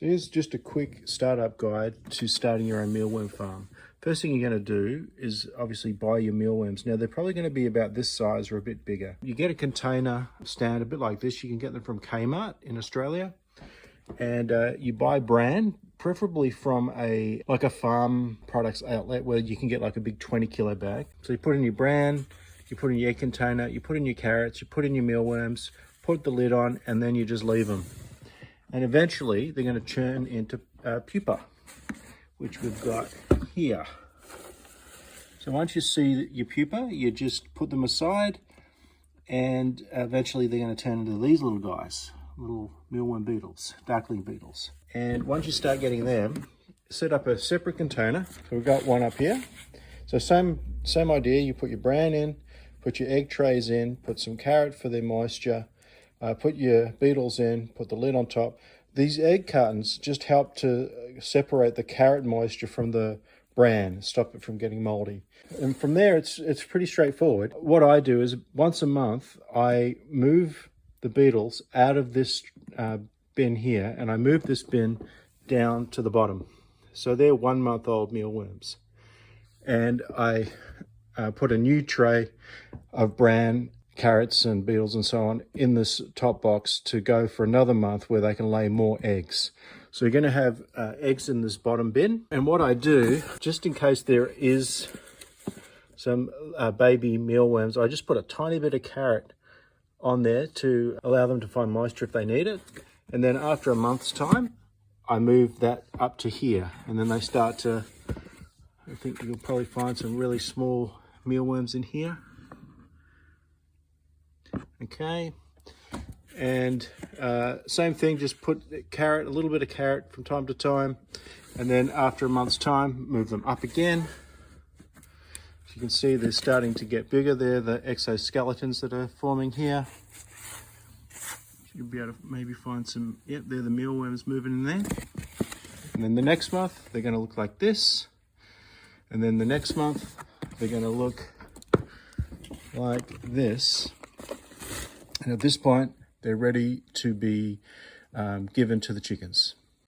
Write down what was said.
Here's just a quick startup guide to starting your own mealworm farm. First thing you're going to do is obviously buy your mealworms. Now they're probably going to be about this size or a bit bigger. You get a container stand a bit like this. You can get them from Kmart in Australia. And you buy bran, preferably from a farm products outlet where you can get like a big 20 kilo bag. So you put in your bran, you put in your egg container, you put in your carrots, you put in your mealworms, put the lid on, and then you just leave them. And eventually they're going to turn into pupa, which we've got here. So once you see your pupa, you just put them aside, and eventually they're going to turn into these little guys, little mealworm beetles, darkling beetles. And once you start getting them, set up a separate container. So we've got one up here. So same idea, you put your bran in, put your egg trays in, put some carrot for their moisture, put your beetles in, put the lid on top. These egg cartons just help to separate the carrot moisture from the bran, stop it from getting moldy. And from there, it's pretty straightforward. What I do is once a month, I move the beetles out of this bin here, and I move this bin down to the bottom. So they're 1 month old mealworms. And I put a new tray of bran, carrots and beetles and so on in this top box to go for another month where they can lay more eggs. So you're going to have eggs in this bottom bin. And what I do, just in case there is some baby mealworms, I just put a tiny bit of carrot on there to allow them to find moisture if they need it. And then after a month's time, I move that up to here. And then they start to, I think you'll probably find some really small mealworms in here. Okay, and same thing, just put a little bit of carrot from time to time, and then after a month's time, move them up again. As you can see, they're starting to get bigger there, the exoskeletons that are forming here. You'll be able to maybe find some, yep, they're the mealworms moving in there. And then the next month, they're going to look like this. And then the next month, they're going to look like this. And at this point, they're ready to be given to the chickens.